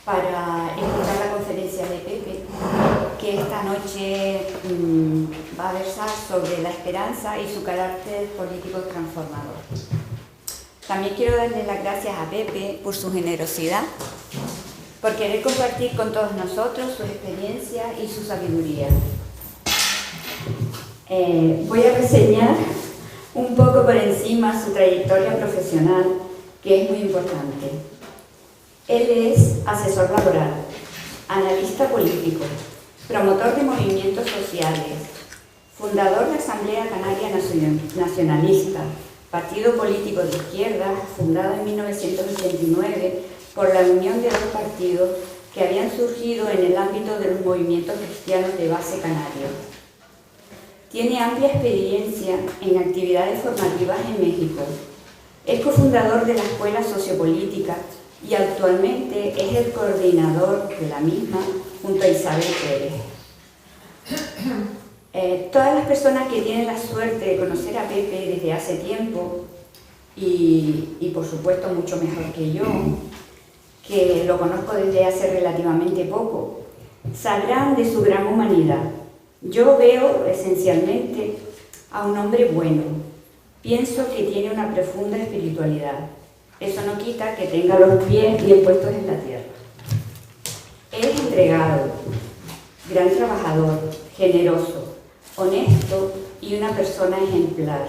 para escuchar la conferencia de Pepe, que esta noche va a versar sobre la esperanza y su carácter político transformador. También quiero darle las gracias a Pepe por su generosidad, por querer compartir con todos nosotros su experiencia y su sabiduría. Voy a reseñar un poco por encima su trayectoria profesional, que es muy importante. Él es asesor laboral, analista político, promotor de movimientos sociales, fundador de Asamblea Canaria Nacionalista, partido político de izquierda fundado en 1989 por la unión de dos partidos que habían surgido en el ámbito de los movimientos cristianos de base canario. Tiene amplia experiencia en actividades formativas en México. Es cofundador de la Escuela Sociopolítica y actualmente es el coordinador de la misma junto a Isabel Pérez. Todas las personas que tienen la suerte de conocer a Pepe desde hace tiempo y por supuesto mucho mejor que yo, que lo conozco desde hace relativamente poco, sabrán de su gran humanidad. Yo veo esencialmente a un hombre bueno. Pienso que tiene una profunda espiritualidad. Eso no quita que tenga los pies bien puestos en la tierra. Es entregado, gran trabajador, generoso, honesto y una persona ejemplar,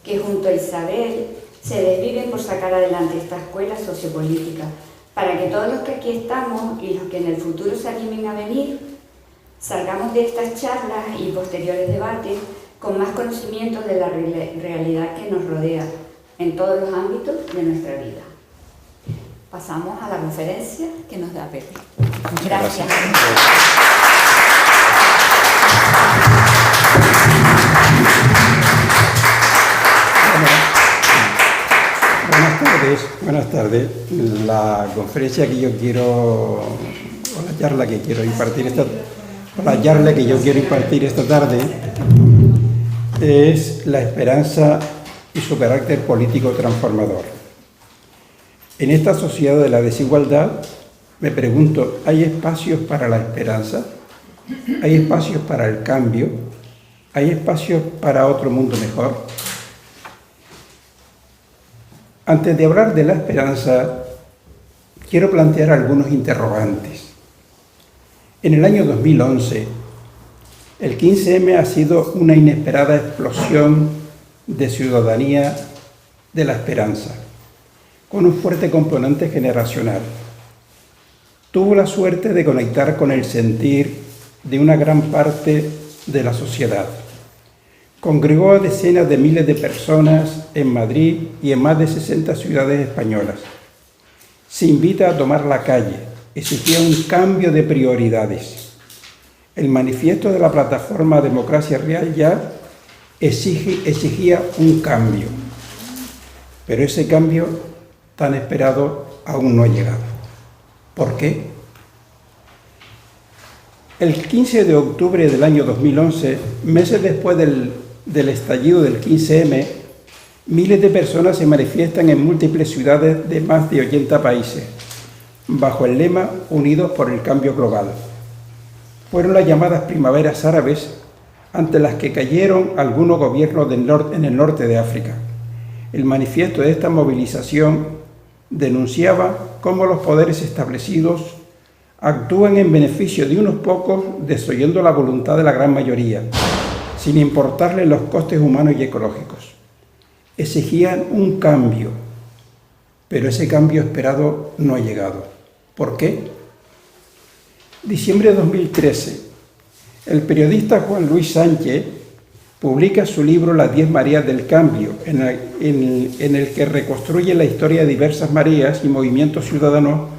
que junto a Isabel se desviven por sacar adelante esta escuela sociopolítica, para que todos los que aquí estamos y los que en el futuro se animen a venir, salgamos de estas charlas y posteriores debates con más conocimientos de la realidad que nos rodea en todos los ámbitos de nuestra vida. Pasamos a la conferencia que nos da Pepe. Gracias. Buenas tardes. La conferencia que yo quiero, o la charla que quiero impartir esta tarde es la esperanza y su carácter político transformador. En esta sociedad de la desigualdad, me pregunto, ¿hay espacios para la esperanza? ¿Hay espacios para el cambio? ¿Hay espacios para otro mundo mejor? Antes de hablar de la esperanza, quiero plantear algunos interrogantes. En el año 2011, el 15M ha sido una inesperada explosión de ciudadanía de la esperanza, con un fuerte componente generacional. Tuvo la suerte de conectar con el sentir de una gran parte de la sociedad. Congregó a decenas de miles de personas en Madrid y en más de 60 ciudades españolas. Se invita a tomar la calle, exigía un cambio de prioridades. El manifiesto de la plataforma Democracia Real Ya exigía un cambio, pero ese cambio tan esperado aún no ha llegado. ¿Por qué? El 15 de octubre del año 2011, meses después del estallido del 15M, miles de personas se manifiestan en múltiples ciudades de más de 80 países, bajo el lema Unidos por el Cambio Global. Fueron las llamadas primaveras árabes, ante las que cayeron algunos gobiernos en el norte de África. El manifiesto de esta movilización denunciaba cómo los poderes establecidos actúan en beneficio de unos pocos, desoyendo la voluntad de la gran mayoría, sin importarles los costes humanos y ecológicos. Exigían un cambio, pero ese cambio esperado no ha llegado. ¿Por qué? Diciembre de 2013, el periodista Juan Luis Sánchez publica su libro Las 10 Marías del Cambio, en el que reconstruye la historia de diversas mareas y movimientos ciudadanos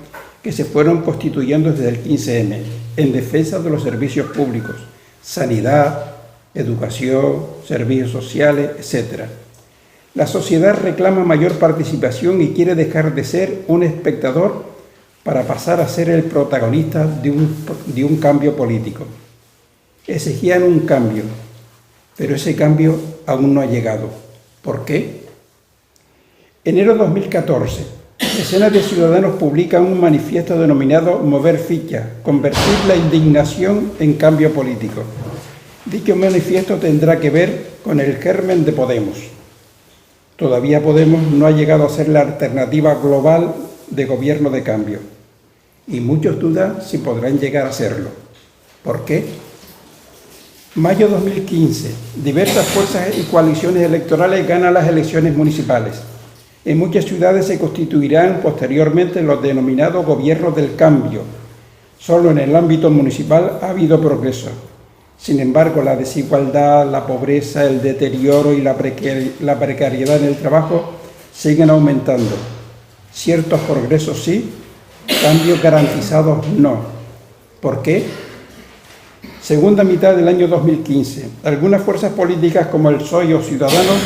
que se fueron constituyendo desde el 15M, en defensa de los servicios públicos, sanidad, educación, servicios sociales, etc. La sociedad reclama mayor participación y quiere dejar de ser un espectador para pasar a ser el protagonista de un cambio político. Exigían un cambio, pero ese cambio aún no ha llegado. ¿Por qué? Enero de 2014, decenas de ciudadanos publican un manifiesto denominado Mover Ficha, convertir la indignación en cambio político. Dicho manifiesto tendrá que ver con el germen de Podemos. Todavía Podemos no ha llegado a ser la alternativa global de gobierno de cambio. Y muchos dudan si podrán llegar a serlo. ¿Por qué? Mayo 2015. Diversas fuerzas y coaliciones electorales ganan las elecciones municipales. En muchas ciudades se constituirán posteriormente los denominados gobiernos del cambio. Solo en el ámbito municipal ha habido progreso. Sin embargo, la desigualdad, la pobreza, el deterioro y la precariedad en el trabajo siguen aumentando. Ciertos progresos sí, cambios garantizados no. ¿Por qué? Segunda mitad del año 2015. Algunas fuerzas políticas como el PSOE o Ciudadanos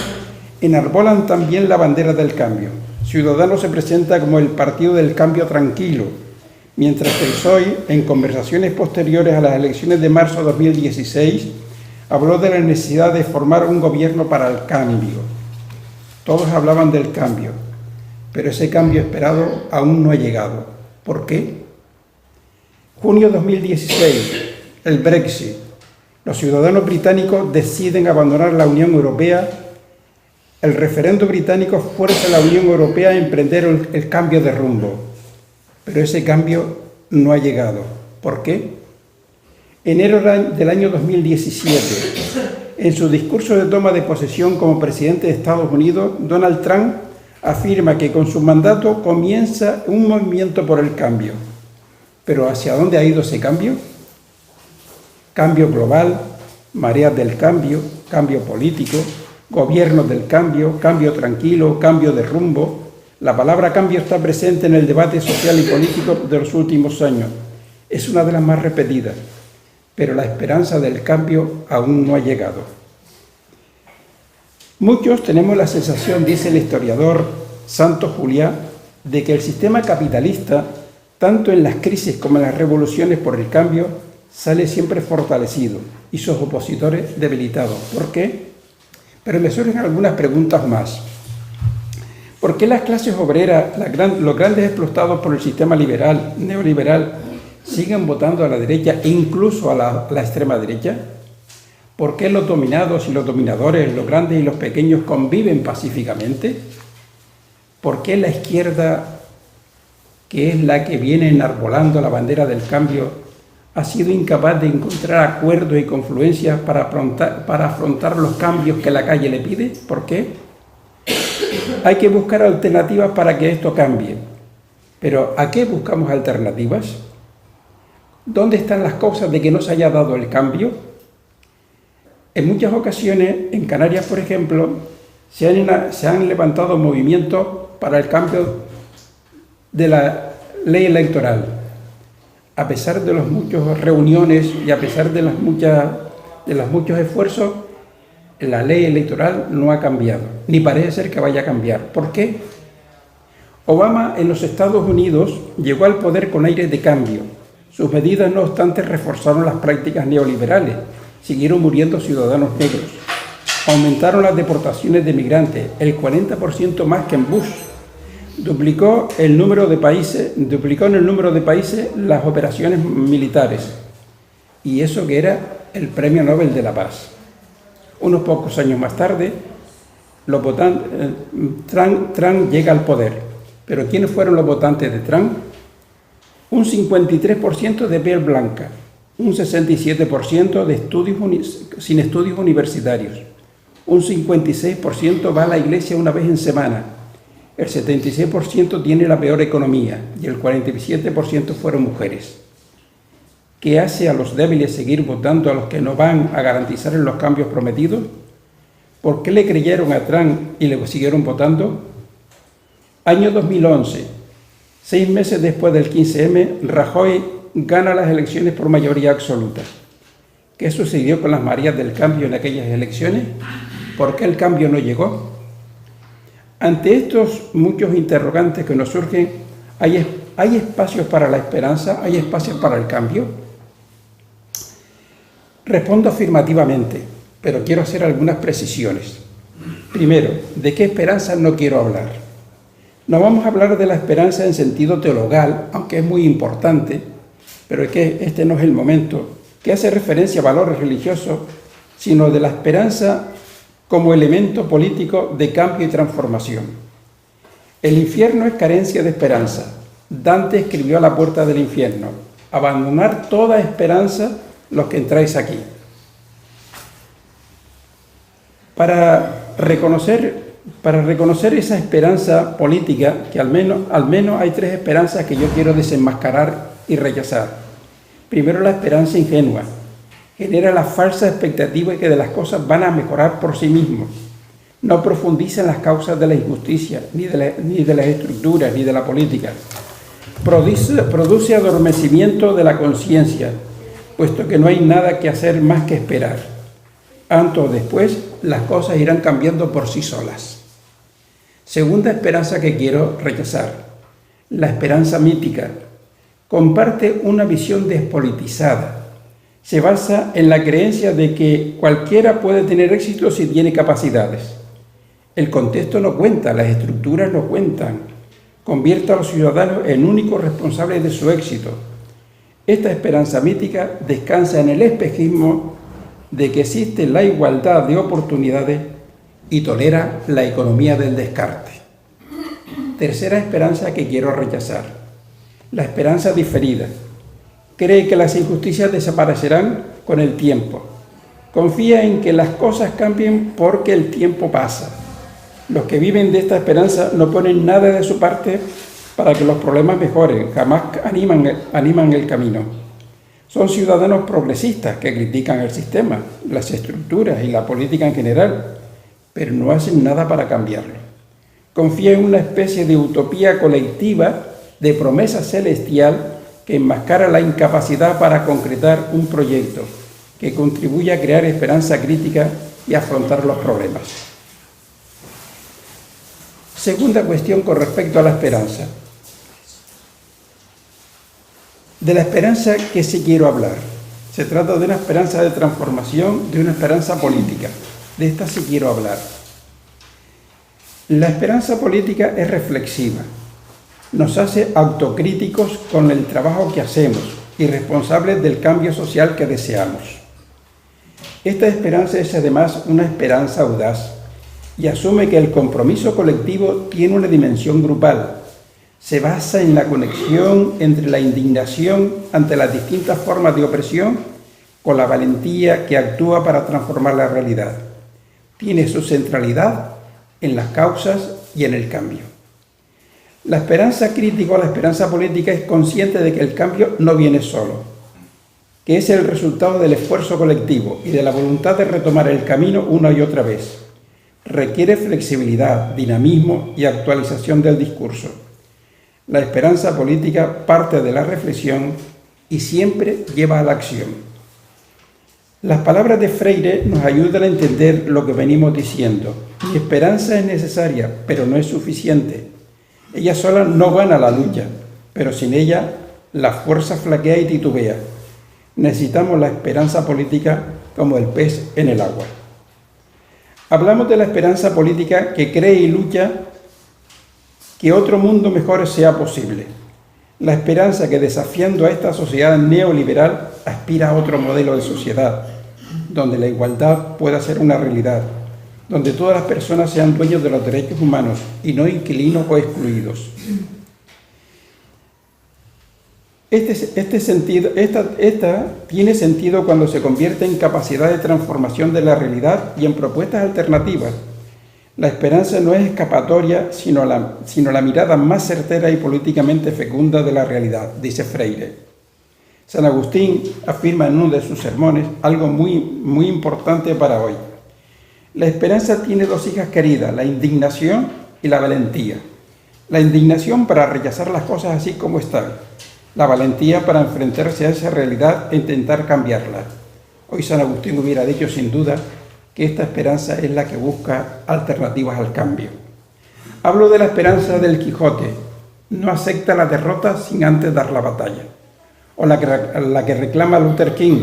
enarbolan también la bandera del cambio. Ciudadanos se presenta como el partido del cambio tranquilo, mientras que el PSOE, en conversaciones posteriores a las elecciones de marzo de 2016, habló de la necesidad de formar un gobierno para el cambio. Todos hablaban del cambio, pero ese cambio esperado aún no ha llegado. ¿Por qué? Junio 2016, el Brexit. Los ciudadanos británicos deciden abandonar la Unión Europea. El referendo británico fuerza a la Unión Europea a emprender el cambio de rumbo. Pero ese cambio no ha llegado. ¿Por qué? Enero del año 2017, en su discurso de toma de posesión como presidente de Estados Unidos, Donald Trump afirma que con su mandato comienza un movimiento por el cambio. ¿Pero hacia dónde ha ido ese cambio? Cambio global, mareas del cambio, cambio político, gobiernos del cambio, cambio tranquilo, cambio de rumbo. La palabra cambio está presente en el debate social y político de los últimos años. Es una de las más repetidas, pero la esperanza del cambio aún no ha llegado. Muchos tenemos la sensación, dice el historiador Santos Juliá, de que el sistema capitalista, tanto en las crisis como en las revoluciones por el cambio, sale siempre fortalecido y sus opositores debilitados. ¿Por qué? Pero me surgen algunas preguntas más. ¿Por qué las clases obreras, los grandes explotados por el sistema neoliberal, siguen votando a la derecha e incluso a la extrema derecha? ¿Por qué los dominados y los dominadores, los grandes y los pequeños conviven pacíficamente? ¿Por qué la izquierda, que es la que viene enarbolando la bandera del cambio, ha sido incapaz de encontrar acuerdos y confluencias para afrontar los cambios que la calle le pide? ¿Por qué? Hay que buscar alternativas para que esto cambie. ¿Pero a qué buscamos alternativas? ¿Dónde están las causas de que no se haya dado el cambio? En muchas ocasiones, en Canarias, por ejemplo, se han levantado movimientos para el cambio de la ley electoral. A pesar de las muchas reuniones y a pesar de los muchos esfuerzos, la ley electoral no ha cambiado, ni parece ser que vaya a cambiar. ¿Por qué? Obama en los Estados Unidos llegó al poder con aire de cambio. Sus medidas, no obstante, reforzaron las prácticas neoliberales. Siguieron muriendo ciudadanos negros. Aumentaron las deportaciones de migrantes, el 40% más que en Bush. Duplicó en el número de países las operaciones militares. Y eso que era el Premio Nobel de la Paz. Unos pocos años más tarde, Trump llega al poder. ¿Pero quiénes fueron los votantes de Trump? Un 53% de piel blanca, un 67% sin estudios universitarios, un 56% va a la iglesia una vez en semana, el 76% tiene la peor economía y el 47% fueron mujeres. ¿Qué hace a los débiles seguir votando a los que no van a garantizar los cambios prometidos? ¿Por qué le creyeron a Trump y le siguieron votando? Año 2011, 6 meses después del 15M, Rajoy gana las elecciones por mayoría absoluta. ¿Qué sucedió con las mareas del cambio en aquellas elecciones? ¿Por qué el cambio no llegó? Ante estos muchos interrogantes que nos surgen, ¿hay espacios para la esperanza? ¿Hay espacios para el cambio? Respondo afirmativamente, pero quiero hacer algunas precisiones. Primero, ¿de qué esperanza no quiero hablar? No vamos a hablar de la esperanza en sentido teologal, aunque es muy importante, pero es que este no es el momento, que hace referencia a valores religiosos, sino de la esperanza como elemento político de cambio y transformación. El infierno es carencia de esperanza. Dante escribió a la puerta del infierno: abandonad toda esperanza los que entráis aquí. Para reconocer esa esperanza política, que al menos hay tres esperanzas que yo quiero desenmascarar y rechazar. Primero, la esperanza ingenua. Genera la falsa expectativa de que las cosas van a mejorar por sí mismos. No profundiza en las causas de la injusticia, ni de las estructuras, ni de la política. Produce adormecimiento de la conciencia, puesto que no hay nada que hacer más que esperar. Antes o después, las cosas irán cambiando por sí solas. Segunda esperanza que quiero rechazar: la esperanza mítica. Comparte una visión despolitizada. Se basa en la creencia de que cualquiera puede tener éxito si tiene capacidades. El contexto no cuenta, las estructuras no cuentan. Convierte a los ciudadanos en únicos responsables de su éxito. Esta esperanza mítica descansa en el espejismo de que existe la igualdad de oportunidades y tolera la economía del descarte. Tercera esperanza que quiero rechazar: la esperanza diferida. Cree que las injusticias desaparecerán con el tiempo. Confía en que las cosas cambien porque el tiempo pasa. Los que viven de esta esperanza no ponen nada de su parte para que los problemas mejoren, jamás animan el camino. Son ciudadanos progresistas que critican el sistema, las estructuras y la política en general, pero no hacen nada para cambiarlo. Confía en una especie de utopía colectiva, de promesa celestial, que enmascara la incapacidad para concretar un proyecto que contribuya a crear esperanza crítica y afrontar los problemas. Segunda cuestión con respecto a la esperanza. De la esperanza que sí quiero hablar. Se trata de una esperanza de transformación, de una esperanza política. De esta sí quiero hablar. La esperanza política es reflexiva. Nos hace autocríticos con el trabajo que hacemos y responsables del cambio social que deseamos. Esta esperanza es además una esperanza audaz y asume que el compromiso colectivo tiene una dimensión grupal. Se basa en la conexión entre la indignación ante las distintas formas de opresión con la valentía que actúa para transformar la realidad. Tiene su centralidad en las causas y en el cambio. La esperanza crítica o la esperanza política es consciente de que el cambio no viene solo, que es el resultado del esfuerzo colectivo y de la voluntad de retomar el camino una y otra vez. Requiere flexibilidad, dinamismo y actualización del discurso. La esperanza política parte de la reflexión y siempre lleva a la acción. Las palabras de Freire nos ayudan a entender lo que venimos diciendo. Mi esperanza es necesaria, pero no es suficiente. Ella sola no gana la lucha, pero sin ella la fuerza flaquea y titubea. Necesitamos la esperanza política como el pez en el agua. Hablamos de la esperanza política que cree y lucha que otro mundo mejor sea posible. La esperanza que, desafiando a esta sociedad neoliberal, aspira a otro modelo de sociedad, donde la igualdad pueda ser una realidad, donde todas las personas sean dueños de los derechos humanos y no inquilinos o excluidos. Esta tiene sentido cuando se convierte en capacidad de transformación de la realidad y en propuestas alternativas. La esperanza no es escapatoria, sino la mirada más certera y políticamente fecunda de la realidad, dice Freire. San Agustín afirma en uno de sus sermones algo muy importante para hoy. La esperanza tiene dos hijas queridas, la indignación y la valentía. La indignación para rechazar las cosas así como están. La valentía para enfrentarse a esa realidad e intentar cambiarla. Hoy San Agustín hubiera dicho sin duda que esta esperanza es la que busca alternativas al cambio. Hablo de la esperanza del Quijote. No acepta la derrota sin antes dar la batalla. O la que reclama Luther King,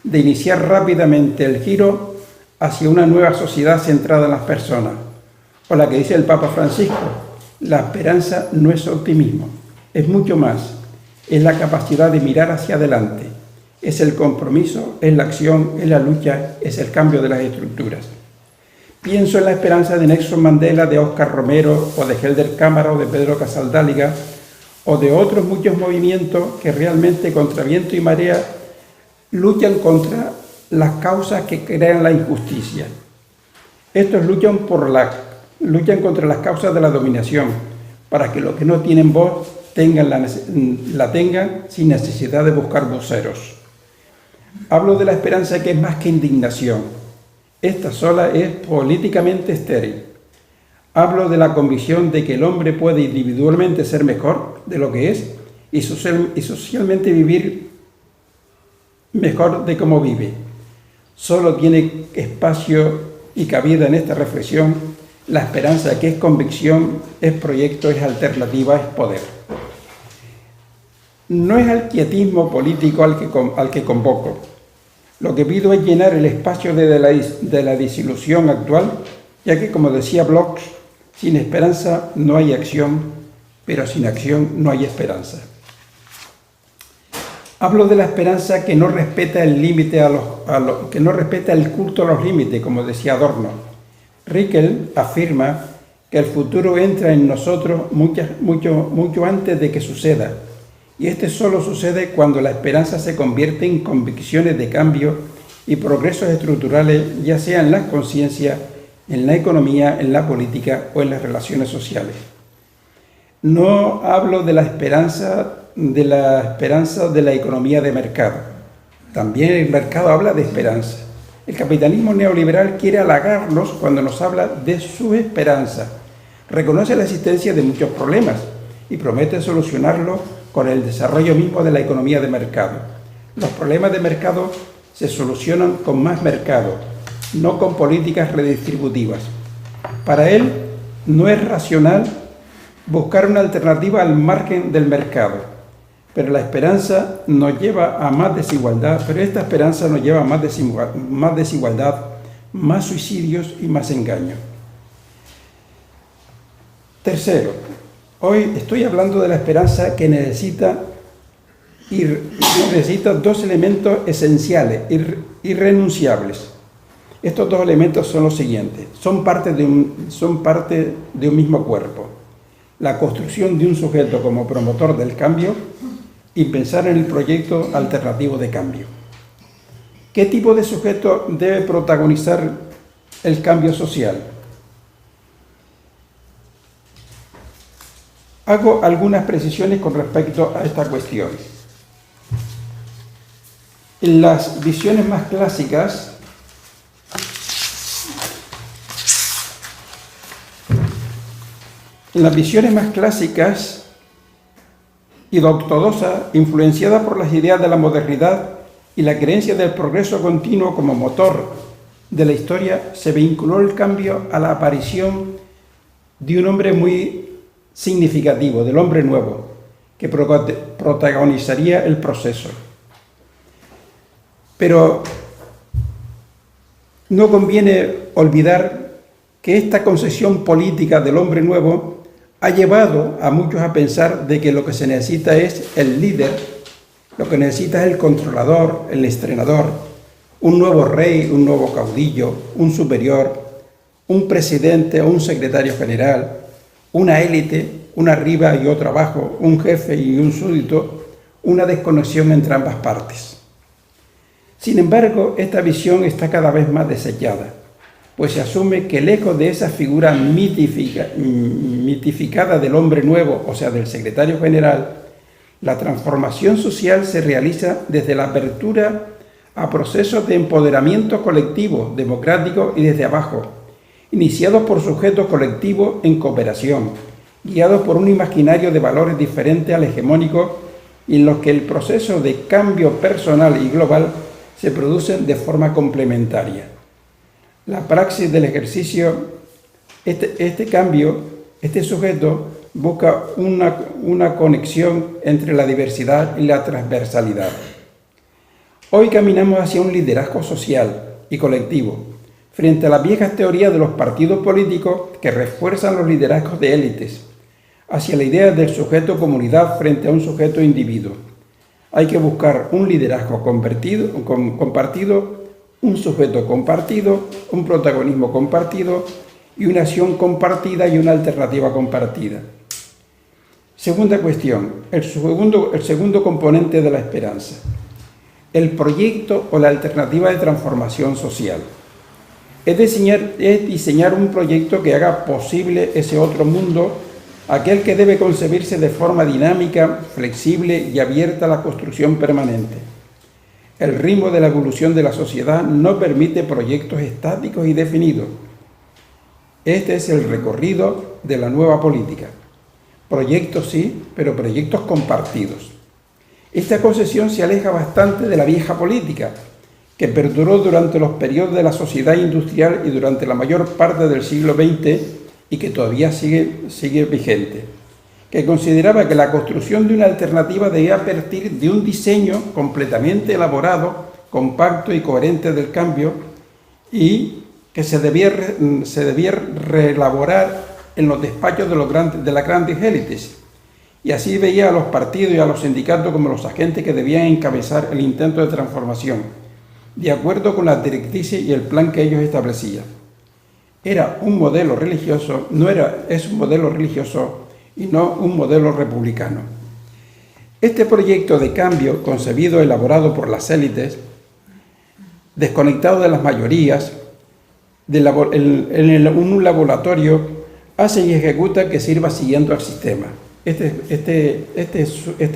de iniciar rápidamente el giro hacia una nueva sociedad centrada en las personas. O la que dice el Papa Francisco, La esperanza no es optimismo, es mucho más. Es la capacidad de mirar hacia adelante. Es el compromiso, es la acción, es la lucha, es el cambio de las estructuras. Pienso en la esperanza de Nelson Mandela, de Óscar Romero, o de Helder Cámara, o de Pedro Casaldáliga, o de otros muchos movimientos que realmente contra viento y marea luchan contra las causas que crean la injusticia. Estos luchan contra las causas de la dominación, para que los que no tienen voz la tengan sin necesidad de buscar voceros. Hablo de la esperanza que es más que indignación. Esta sola es políticamente estéril. Hablo de la convicción de que el hombre puede individualmente ser mejor de lo que es y socialmente vivir mejor de cómo vive. Solo tiene espacio y cabida en esta reflexión la esperanza que es convicción, es proyecto, es alternativa, es poder. No es al quietismo político al que convoco. Lo que pido es llenar el espacio de la desilusión actual, ya que, como decía Bloch, sin esperanza no hay acción, pero sin acción no hay esperanza. Hablo de la esperanza que no respeta el límite que no respeta el culto a los límites, como decía Adorno. Rickel afirma que el futuro entra en nosotros mucho antes de que suceda, y este solo sucede cuando la esperanza se convierte en convicciones de cambio y progresos estructurales, ya sea en la conciencia, en la economía, en la política o en las relaciones sociales. No hablo de la esperanza de la economía de mercado. También el mercado habla de esperanza. El capitalismo neoliberal quiere halagarnos cuando nos habla de su esperanza. Reconoce la existencia de muchos problemas y promete solucionarlos con el desarrollo mismo de la economía de mercado. Los problemas de mercado se solucionan con más mercado, no con políticas redistributivas. Para él no es racional buscar una alternativa al margen del mercado, pero la esperanza nos lleva a más desigualdad, más desigualdad, más suicidios y más engaño. Tercero, hoy estoy hablando de la esperanza que necesita dos elementos esenciales, irrenunciables. Estos dos elementos son los siguientes, son parte de un mismo cuerpo. La construcción de un sujeto como promotor del cambio y pensar en el proyecto alternativo de cambio. ¿Qué tipo de sujeto debe protagonizar el cambio social? Hago algunas precisiones con respecto a esta cuestión. En las visiones más clásicas, y ortodoxas, influenciadas por las ideas de la modernidad y la creencia del progreso continuo como motor de la historia, se vinculó el cambio a la aparición de un hombre muy significativo, del hombre nuevo, que protagonizaría el proceso. Pero no conviene olvidar que esta concepción política del hombre nuevo ha llevado a muchos a pensar de que lo que se necesita es el líder, lo que necesita es el controlador, el estrenador, un nuevo rey, un nuevo caudillo, un superior, un presidente o un secretario general, una élite, una arriba y otra abajo, un jefe y un súbdito, una desconexión entre ambas partes. Sin embargo, esta visión está cada vez más desechada, pues se asume que lejos de esa figura mitificada del hombre nuevo, o sea, del secretario general, la transformación social se realiza desde la apertura a procesos de empoderamiento colectivo, democrático y desde abajo, iniciados por sujetos colectivos en cooperación, guiados por un imaginario de valores diferentes al hegemónico y en los que el proceso de cambio personal y global se producen de forma complementaria. La praxis del ejercicio, este sujeto busca una conexión entre la diversidad y la transversalidad. Hoy caminamos hacia un liderazgo social y colectivo, frente a las viejas teorías de los partidos políticos que refuerzan los liderazgos de élites, hacia la idea del sujeto comunidad frente a un sujeto individuo. Hay que buscar un liderazgo compartido, un sujeto compartido, un protagonismo compartido y una acción compartida y una alternativa compartida. Segunda cuestión, el segundo componente de la esperanza. El proyecto o la alternativa de transformación social. Es diseñar un proyecto que haga posible ese otro mundo, aquel que debe concebirse de forma dinámica, flexible y abierta a la construcción permanente. El ritmo de la evolución de la sociedad no permite proyectos estáticos y definidos. Este es el recorrido de la nueva política. Proyectos sí, pero proyectos compartidos. Esta concepción se aleja bastante de la vieja política, que perduró durante los periodos de la sociedad industrial y durante la mayor parte del siglo XX y que todavía sigue vigente, que consideraba que la construcción de una alternativa debía partir de un diseño completamente elaborado, compacto y coherente del cambio y que se debía reelaborar en los despachos de las grandes élites. Y así veía a los partidos y a los sindicatos como los agentes que debían encabezar el intento de transformación, de acuerdo con las directrices y el plan que ellos establecían. Es un modelo religioso y no un modelo republicano. Este proyecto de cambio, concebido, elaborado por las élites, desconectado de las mayorías, en un laboratorio, hace y ejecuta que sirva siguiendo al sistema. Este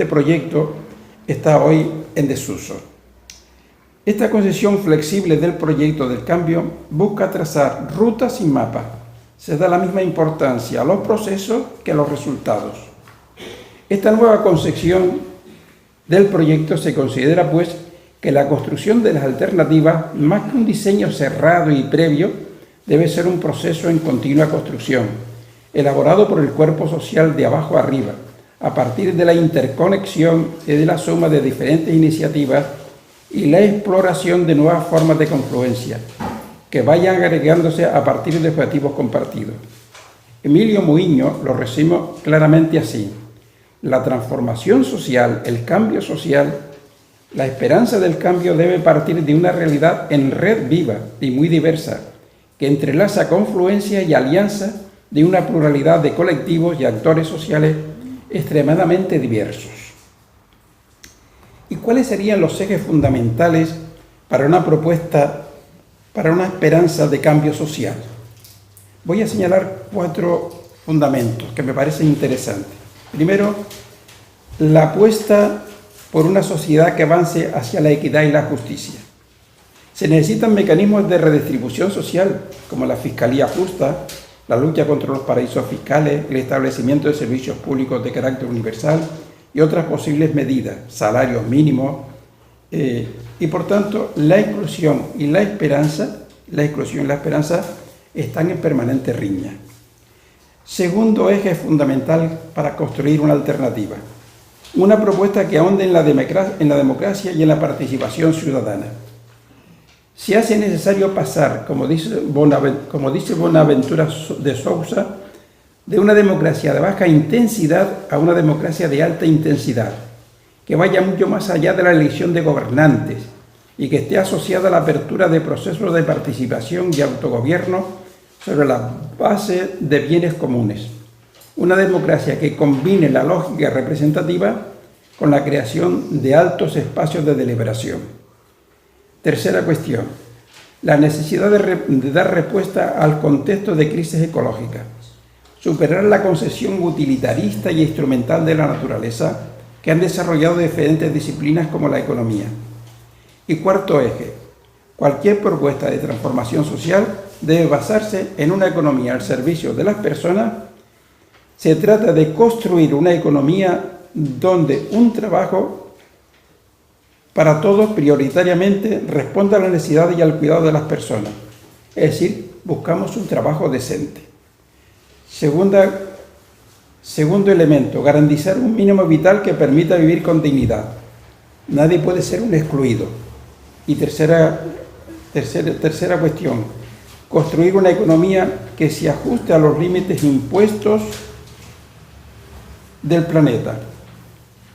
proyecto está hoy en desuso. Esta concepción flexible del proyecto del cambio busca trazar rutas y mapas. Se da la misma importancia a los procesos que a los resultados. Esta nueva concepción del proyecto se considera, pues, que la construcción de las alternativas, más que un diseño cerrado y previo, debe ser un proceso en continua construcción, elaborado por el cuerpo social de abajo arriba, a partir de la interconexión y de la suma de diferentes iniciativas y la exploración de nuevas formas de confluencia, que vayan agregándose a partir de objetivos compartidos. Emilio Muiño lo resume claramente así: la transformación social, el cambio social, la esperanza del cambio debe partir de una realidad en red viva y muy diversa, que entrelaza confluencia y alianza de una pluralidad de colectivos y actores sociales extremadamente diversos. ¿Y cuáles serían los ejes fundamentales para una propuesta, para una esperanza de cambio social? Voy a señalar 4 fundamentos que me parecen interesantes. Primero, la apuesta por una sociedad que avance hacia la equidad y la justicia. Se necesitan mecanismos de redistribución social, como la fiscalía justa, la lucha contra los paraísos fiscales, el establecimiento de servicios públicos de carácter universal y otras posibles medidas, salarios mínimos, y por tanto la inclusión y la esperanza están en permanente riña. Segundo eje fundamental para construir una alternativa: una propuesta que ahonde en la democracia y en la participación ciudadana. Se hace necesario pasar, como dice Bonaventura de Sousa, de una democracia de baja intensidad a una democracia de alta intensidad, que vaya mucho más allá de la elección de gobernantes y que esté asociada a la apertura de procesos de participación y autogobierno sobre la base de bienes comunes. Una democracia que combine la lógica representativa con la creación de altos espacios de deliberación. Tercera cuestión: la necesidad de dar respuesta al contexto de crisis ecológica, superar la concepción utilitarista y instrumental de la naturaleza que han desarrollado diferentes disciplinas como la economía. Y cuarto eje: cualquier propuesta de transformación social debe basarse en una economía al servicio de las personas. Se trata de construir una economía donde un trabajo para todos prioritariamente responda a la necesidad y al cuidado de las personas. Es decir, buscamos un trabajo decente. Segundo elemento: garantizar un mínimo vital que permita vivir con dignidad. Nadie puede ser un excluido. Y tercera cuestión: construir una economía que se ajuste a los límites impuestos del planeta,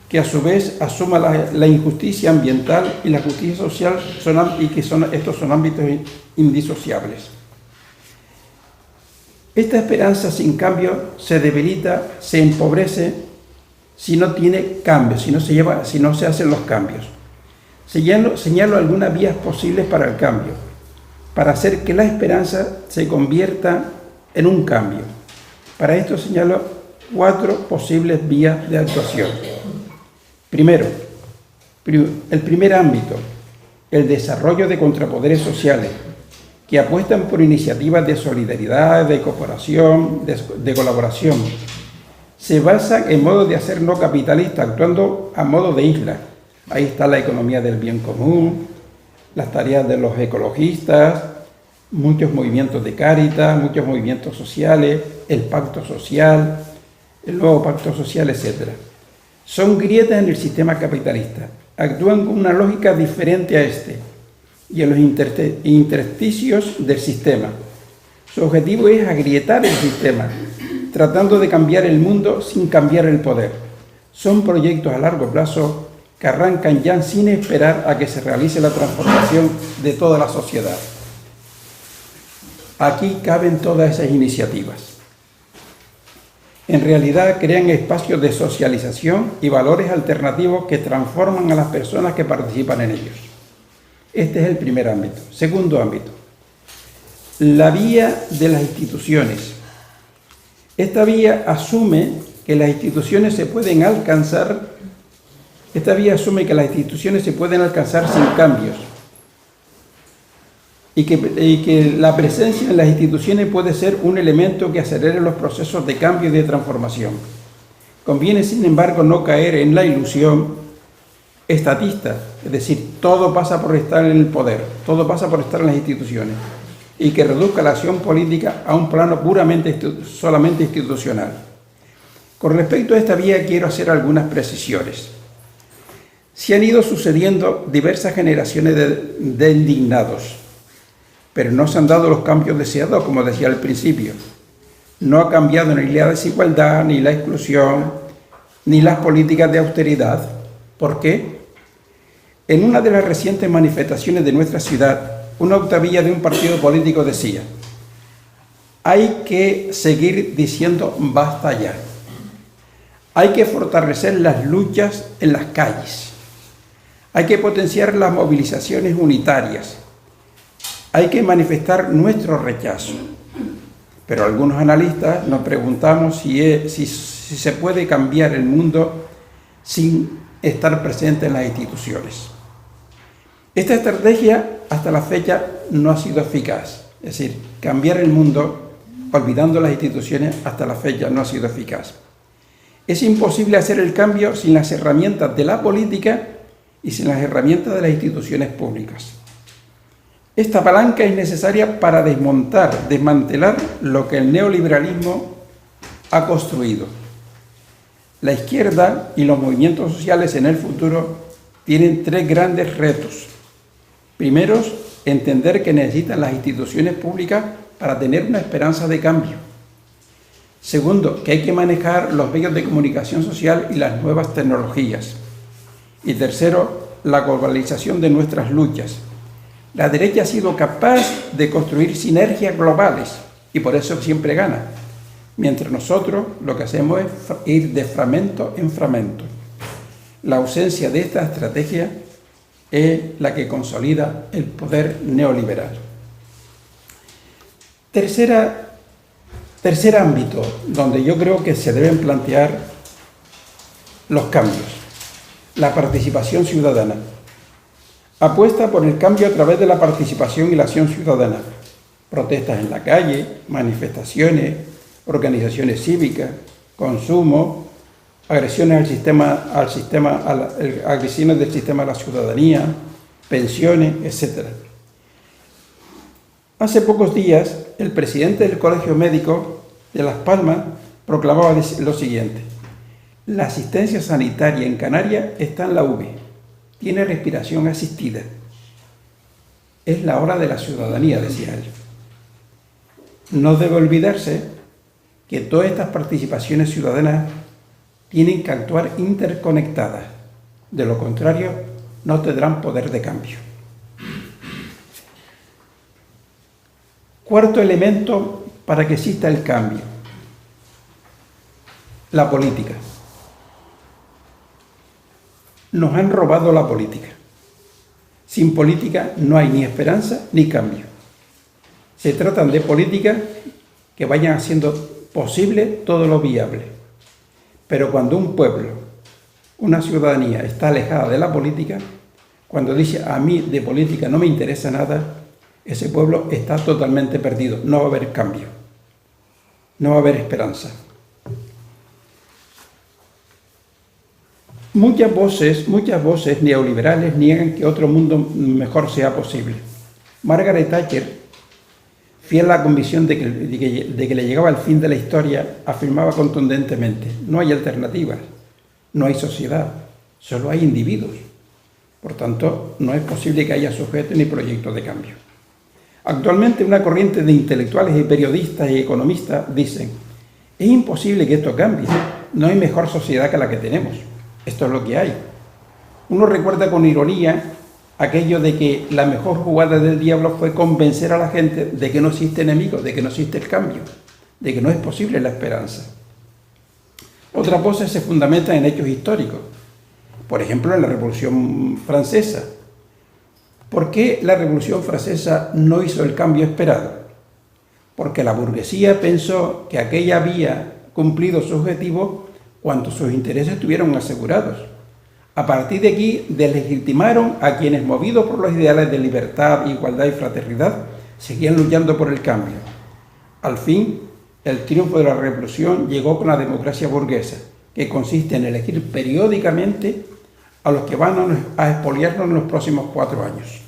que a su vez asuma la injusticia ambiental y la justicia social, estos son ámbitos indisociables. Esta esperanza sin cambio se debilita, se empobrece si no tiene cambios, si no se hacen los cambios. Señalo algunas vías posibles para el cambio, para hacer que la esperanza se convierta en un cambio. Para esto señalo 4 posibles vías de actuación. Primero, el primer ámbito, el desarrollo de contrapoderes sociales que apuestan por iniciativas de solidaridad, de cooperación, de colaboración. Se basan en modos de hacer no capitalista, actuando a modo de isla. Ahí está la economía del bien común, las tareas de los ecologistas, muchos movimientos de Cáritas, muchos movimientos sociales, el pacto social, el nuevo pacto social, etc. Son grietas en el sistema capitalista. Actúan con una lógica diferente a este y en los intersticios del sistema. Su objetivo es agrietar el sistema, tratando de cambiar el mundo sin cambiar el poder. Son proyectos a largo plazo que arrancan ya sin esperar a que se realice la transformación de toda la sociedad. Aquí caben todas esas iniciativas. En realidad crean espacios de socialización y valores alternativos que transforman a las personas que participan en ellos. Este es el primer ámbito. Segundo ámbito, la vía de las instituciones. Esta vía asume que las instituciones se pueden alcanzar sin cambios y que la presencia en las instituciones puede ser un elemento que acelere los procesos de cambio y de transformación. Conviene, sin embargo, no caer en la ilusión estatista, es decir, todo pasa por estar en el poder, todo pasa por estar en las instituciones, y que reduzca la acción política a un plano solamente institucional. Con respecto a esta vía quiero hacer algunas precisiones. Se han ido sucediendo diversas generaciones de indignados, pero no se han dado los cambios deseados, como decía al principio. No ha cambiado ni la desigualdad, ni la exclusión, ni las políticas de austeridad. ¿Por qué? En una de las recientes manifestaciones de nuestra ciudad, una octavilla de un partido político decía: hay que seguir diciendo basta ya. Hay que fortalecer las luchas en las calles. Hay que potenciar las movilizaciones unitarias. Hay que manifestar nuestro rechazo. Pero algunos analistas nos preguntamos si se puede cambiar el mundo sin estar presente en las instituciones. Esta estrategia hasta la fecha no ha sido eficaz. Es decir, cambiar el mundo olvidando las instituciones hasta la fecha no ha sido eficaz. Es imposible hacer el cambio sin las herramientas de la política y sin las herramientas de las instituciones públicas. Esta palanca es necesaria para desmantelar lo que el neoliberalismo ha construido. La izquierda y los movimientos sociales en el futuro tienen 3 grandes retos. Primero, entender que necesitan las instituciones públicas para tener una esperanza de cambio. Segundo, que hay que manejar los medios de comunicación social y las nuevas tecnologías. Y tercero, la globalización de nuestras luchas. La derecha ha sido capaz de construir sinergias globales y por eso siempre gana, mientras nosotros lo que hacemos es ir de fragmento en fragmento. La ausencia de esta estrategia es la que consolida el poder neoliberal. Tercer ámbito donde yo creo que se deben plantear los cambios: la participación ciudadana. Apuesta por el cambio a través de la participación y la acción ciudadana. Protestas en la calle, manifestaciones, organizaciones cívicas, consumo, agresiones agresiones del sistema a la ciudadanía, pensiones, etc. Hace pocos días, el presidente del Colegio Médico de Las Palmas proclamaba lo siguiente: la asistencia sanitaria en Canarias está en la V. Tiene respiración asistida. Es la hora de la ciudadanía, decía él. No debe olvidarse que todas estas participaciones ciudadanas tienen que actuar interconectadas. De lo contrario, no tendrán poder de cambio. Cuarto elemento para que exista el cambio: la política. Nos han robado la política. Sin política no hay ni esperanza ni cambio. Se tratan de políticas que vayan haciendo posible todo lo viable. Pero cuando un pueblo, una ciudadanía está alejada de la política, cuando dice a mí de política no me interesa nada, ese pueblo está totalmente perdido. No va a haber cambio. No va a haber esperanza. Muchas voces neoliberales niegan que otro mundo mejor sea posible. Margaret Thatcher, fiel a la convicción de que le llegaba el fin de la historia, afirmaba contundentemente: no hay alternativas, no hay sociedad, solo hay individuos. Por tanto, no es posible que haya sujetos ni proyectos de cambio. Actualmente, una corriente de intelectuales y periodistas y economistas dicen: es imposible que esto cambie, no hay mejor sociedad que la que tenemos. Esto es lo que hay. Uno recuerda con ironía aquello de que la mejor jugada del diablo fue convencer a la gente de que no existe enemigo, de que no existe el cambio, de que no es posible la esperanza. Otras voces se fundamentan en hechos históricos. Por ejemplo, en la Revolución Francesa. ¿Por qué la Revolución Francesa no hizo el cambio esperado? Porque la burguesía pensó que aquella había cumplido su objetivo cuando sus intereses estuvieron asegurados. A partir de aquí, deslegitimaron a quienes, movidos por los ideales de libertad, igualdad y fraternidad, seguían luchando por el cambio. Al fin, el triunfo de la revolución llegó con la democracia burguesa, que consiste en elegir periódicamente a los que van a expoliarnos en los próximos 4 años.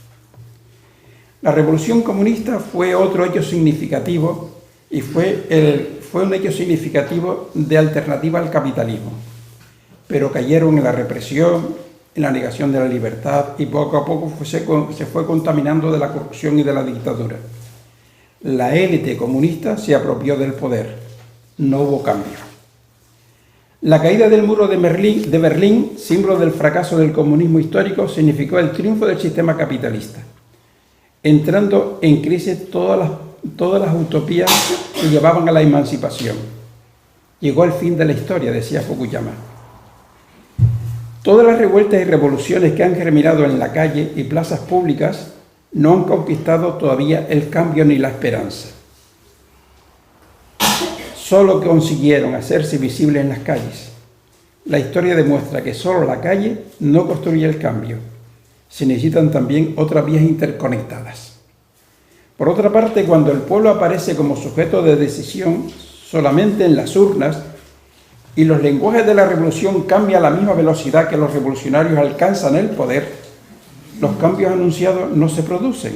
La revolución comunista fue otro hecho significativo y fue un hecho significativo de alternativa al capitalismo. Pero cayeron en la represión, en la negación de la libertad y poco a poco se fue contaminando de la corrupción y de la dictadura. La élite comunista se apropió del poder. No hubo cambio. La caída del muro de Berlín, símbolo del fracaso del comunismo histórico, significó el triunfo del sistema capitalista, entrando en crisis todas las utopías que llevaban a la emancipación. Llegó el fin de la historia, decía Fukuyama. Todas las revueltas y revoluciones que han germinado en la calle y plazas públicas no han conquistado todavía el cambio ni la esperanza. Solo consiguieron hacerse visibles en las calles. La historia demuestra que solo la calle no construye el cambio. Se necesitan también otras vías interconectadas. Por otra parte, cuando el pueblo aparece como sujeto de decisión solamente en las urnas y los lenguajes de la revolución cambian a la misma velocidad que los revolucionarios alcanzan el poder, los cambios anunciados no se producen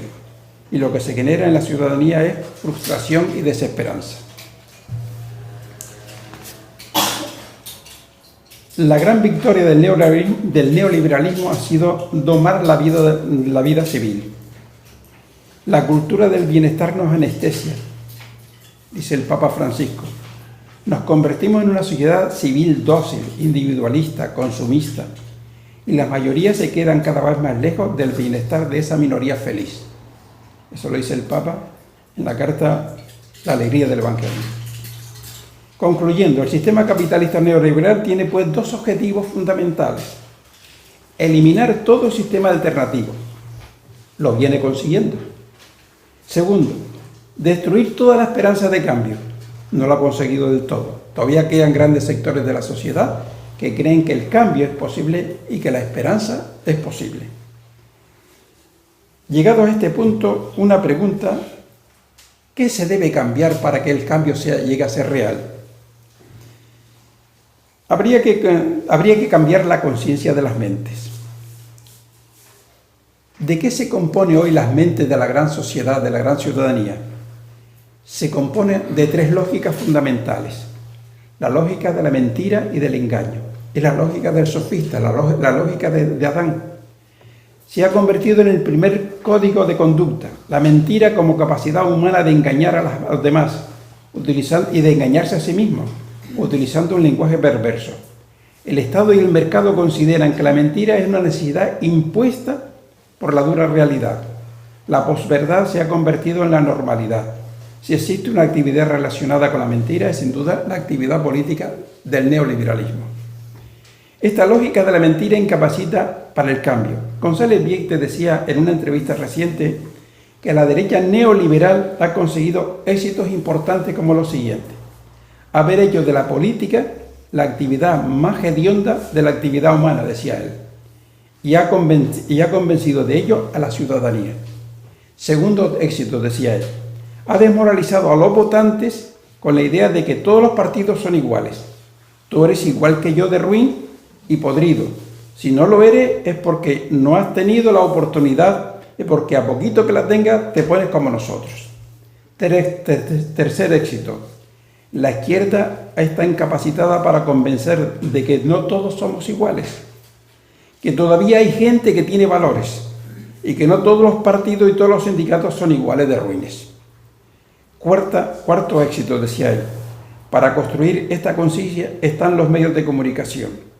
y lo que se genera en la ciudadanía es frustración y desesperanza. La gran victoria del neoliberalismo ha sido domar la vida civil. La cultura del bienestar nos anestesia, dice el Papa Francisco. Nos convertimos en una sociedad civil dócil, individualista, consumista, y las mayorías se quedan cada vez más lejos del bienestar de esa minoría feliz. Eso lo dice el Papa en la carta La alegría del Evangelio. Concluyendo, el sistema capitalista neoliberal tiene pues 2 objetivos fundamentales. Eliminar todo sistema alternativo. Lo viene consiguiendo. Segundo, destruir toda la esperanza de cambio. No lo ha conseguido del todo. Todavía quedan grandes sectores de la sociedad que creen que el cambio es posible y que la esperanza es posible. Llegado a este punto, una pregunta: ¿qué se debe cambiar para que el cambio llegue a ser real? Habría que cambiar la conciencia de las mentes. ¿De qué se compone hoy las mentes de la gran sociedad, de la gran ciudadanía? Se compone de 3 lógicas fundamentales. La lógica de la mentira y del engaño. Es la lógica del sofista, la lógica de Adán. Se ha convertido en el primer código de conducta. La mentira como capacidad humana de engañar a los demás y de engañarse a sí mismo, utilizando un lenguaje perverso. El Estado y el mercado consideran que la mentira es una necesidad impuesta por la dura realidad. La posverdad se ha convertido en la normalidad. Si existe una actividad relacionada con la mentira, es sin duda la actividad política del neoliberalismo. Esta lógica de la mentira incapacita para el cambio. González Vieyte decía en una entrevista reciente que la derecha neoliberal ha conseguido éxitos importantes como los siguientes: haber hecho de la política la actividad más hedionda de la actividad humana, decía él, y ha convencido de ello a la ciudadanía. Segundo éxito, decía él, ha desmoralizado a los votantes con la idea de que todos los partidos son iguales. Tú eres igual que yo de ruin y podrido. Si no lo eres es porque no has tenido la oportunidad y porque a poquito que la tengas te pones como nosotros. Tercer éxito, la izquierda está incapacitada para convencer de que no todos somos iguales, que todavía hay gente que tiene valores y que no todos los partidos y todos los sindicatos son iguales de ruines. Cuarto éxito, decía él, para construir esta conciencia están los medios de comunicación.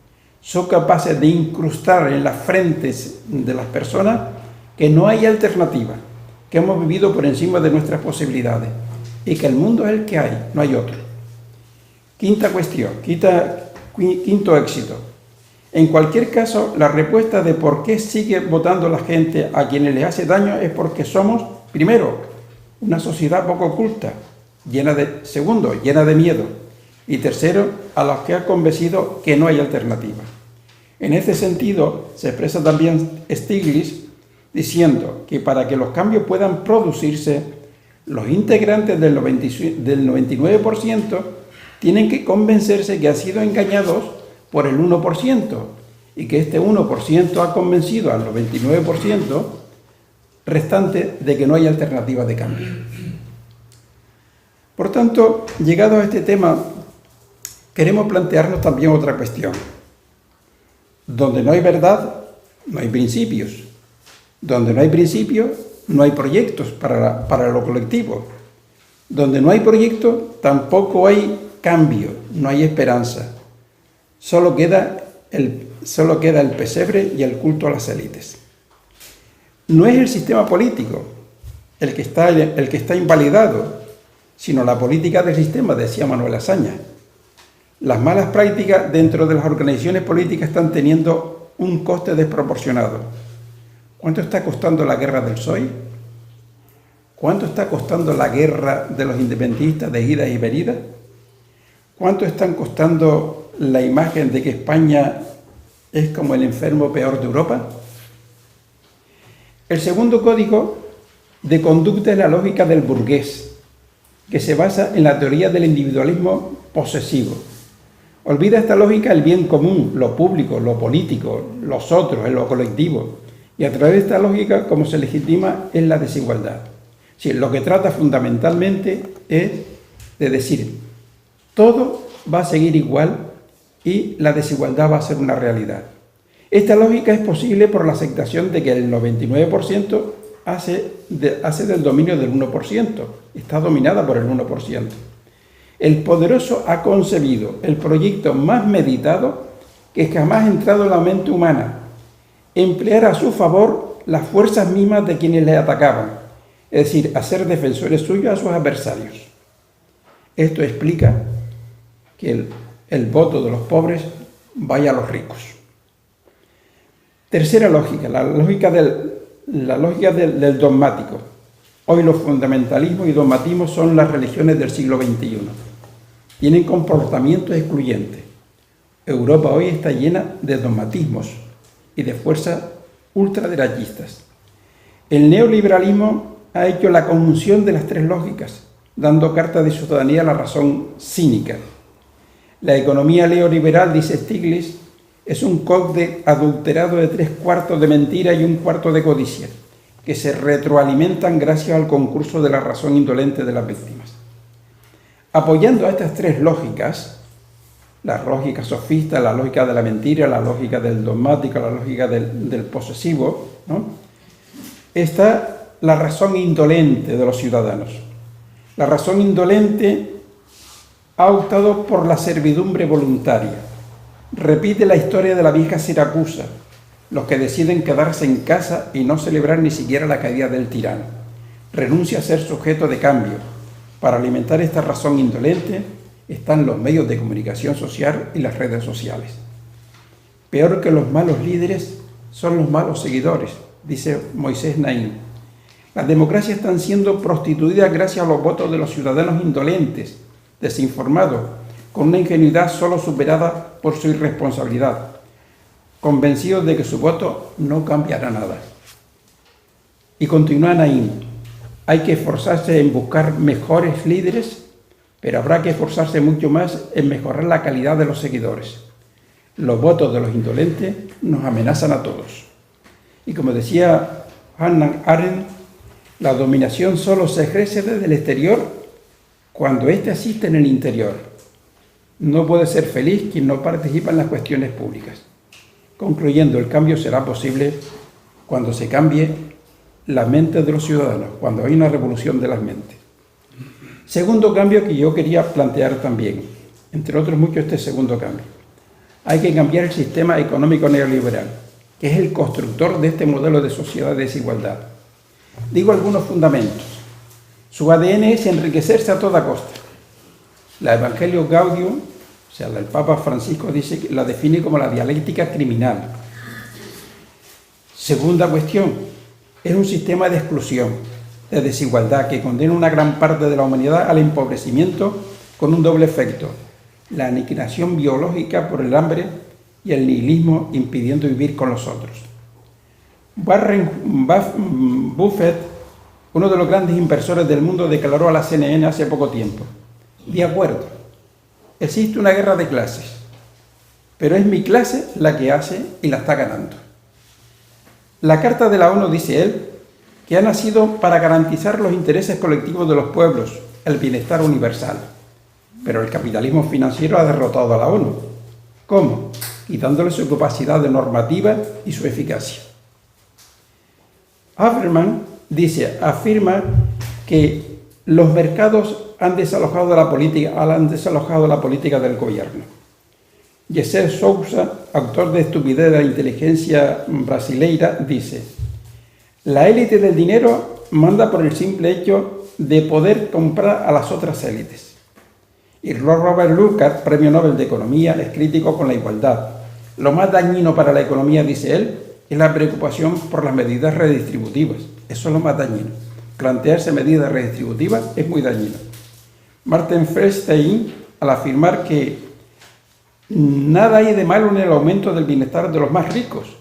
Son capaces de incrustar en las frentes de las personas que no hay alternativa, que hemos vivido por encima de nuestras posibilidades y que el mundo es el que hay, no hay otro. Quinto éxito. En cualquier caso, la respuesta de por qué sigue votando la gente a quienes les hace daño es porque somos, primero, una sociedad poco culta, llena de miedo, y tercero, a los que ha convencido que no hay alternativa. En este sentido, se expresa también Stiglitz diciendo que para que los cambios puedan producirse, los integrantes del 99% tienen que convencerse que han sido engañados por el 1% y que este 1% ha convencido al 99% restante de que no hay alternativa de cambio. Por tanto, llegado a este tema, queremos plantearnos también otra cuestión. Donde no hay verdad, no hay principios. Donde no hay principios, no hay proyectos para lo colectivo. Donde no hay proyecto, tampoco hay cambio, no hay esperanza. Solo queda el pesebre y el culto a las élites. No es el sistema político el que está invalidado, sino la política del sistema, decía Manuel Azaña. Las malas prácticas dentro de las organizaciones políticas están teniendo un coste desproporcionado. ¿Cuánto está costando la guerra del PSOE? ¿Cuánto está costando la guerra de los independentistas de idas y venidas? ¿Cuánto están costando la imagen de que España es como el enfermo peor de Europa? El segundo código de conducta es la lógica del burgués, que se basa en la teoría del individualismo posesivo. Olvida esta lógica el bien común, lo público, lo político, los otros, lo colectivo. Y a través de esta lógica, como se legitima, es la desigualdad. Sí, lo que trata fundamentalmente es de decir, todo va a seguir igual y la desigualdad va a ser una realidad. Esta lógica es posible por la aceptación de que el 99% hace del dominio del 1%, está dominada por el 1%. El poderoso ha concebido el proyecto más meditado que jamás ha entrado en la mente humana, emplear a su favor las fuerzas mismas de quienes le atacaban, es decir, hacer defensores suyos a sus adversarios. Esto explica que el voto de los pobres vaya a los ricos. Tercera lógica, la lógica del dogmático. Hoy los fundamentalismos y dogmatismos son las religiones del siglo XXI. Tienen comportamientos excluyentes. Europa hoy está llena de dogmatismos y de fuerzas ultraderechistas. El neoliberalismo ha hecho la conjunción de las tres lógicas, dando carta de ciudadanía a la razón cínica. La economía neoliberal, dice Stiglitz, es un cóctel adulterado de 3/4 de mentira y 1/4 de codicia, que se retroalimentan gracias al concurso de la razón indolente de las víctimas. Apoyando a estas tres lógicas, la lógica sofista, la lógica de la mentira, la lógica del dogmático, la lógica del posesivo, ¿no?, está la razón indolente de los ciudadanos. La razón indolente ha optado por la servidumbre voluntaria. Repite la historia de la vieja Siracusa, los que deciden quedarse en casa y no celebrar ni siquiera la caída del tirano. Renuncia a ser sujeto de cambio. Para alimentar esta razón indolente están los medios de comunicación social y las redes sociales. Peor que los malos líderes son los malos seguidores, dice Moisés Naim. Las democracias están siendo prostituidas gracias a los votos de los ciudadanos indolentes, desinformados, con una ingenuidad solo superada por su irresponsabilidad, convencidos de que su voto no cambiará nada. Y continúa Naim: hay que esforzarse en buscar mejores líderes, pero habrá que esforzarse mucho más en mejorar la calidad de los seguidores. Los votos de los indolentes nos amenazan a todos. Y como decía Hannah Arendt, la dominación solo se ejerce desde el exterior cuando éste asiste en el interior. No puede ser feliz quien no participa en las cuestiones públicas. Concluyendo, el cambio será posible cuando se cambie la mente de los ciudadanos, cuando hay una revolución de las mentes. Segundo cambio que yo quería plantear también, entre otros muchos, este segundo cambio. Hay que cambiar el sistema económico neoliberal, que es el constructor de este modelo de sociedad de desigualdad. Digo algunos fundamentos. Su ADN es enriquecerse a toda costa. La Evangelio Gaudium, o sea, el Papa Francisco dice que la define como la dialéctica criminal. Segunda cuestión, es un sistema de exclusión, de desigualdad, que condena una gran parte de la humanidad al empobrecimiento con un doble efecto: la aniquilación biológica por el hambre y el nihilismo impidiendo vivir con los otros. Warren Buffett, uno de los grandes inversores del mundo, declaró a la CNN hace poco tiempo: de acuerdo, existe una guerra de clases, pero es mi clase la que hace y la está ganando. La Carta de la ONU, dice él, que ha nacido para garantizar los intereses colectivos de los pueblos, el bienestar universal. Pero el capitalismo financiero ha derrotado a la ONU. ¿Cómo? Quitándole su capacidad de normativa y su eficacia. Haberman afirma que los mercados han desalojado la política del gobierno. José Sousa, autor de Estupidez de la inteligencia brasileira, dice: la élite del dinero manda por el simple hecho de poder comprar a las otras élites. Y Robert Lucas, premio Nobel de Economía, es crítico con la igualdad. Lo más dañino para la economía, dice él, es la preocupación por las medidas redistributivas. Eso es lo más dañino. Plantearse medidas redistributivas es muy dañino. Martin Feldstein, al afirmar que nada hay de malo en el aumento del bienestar de los más ricos,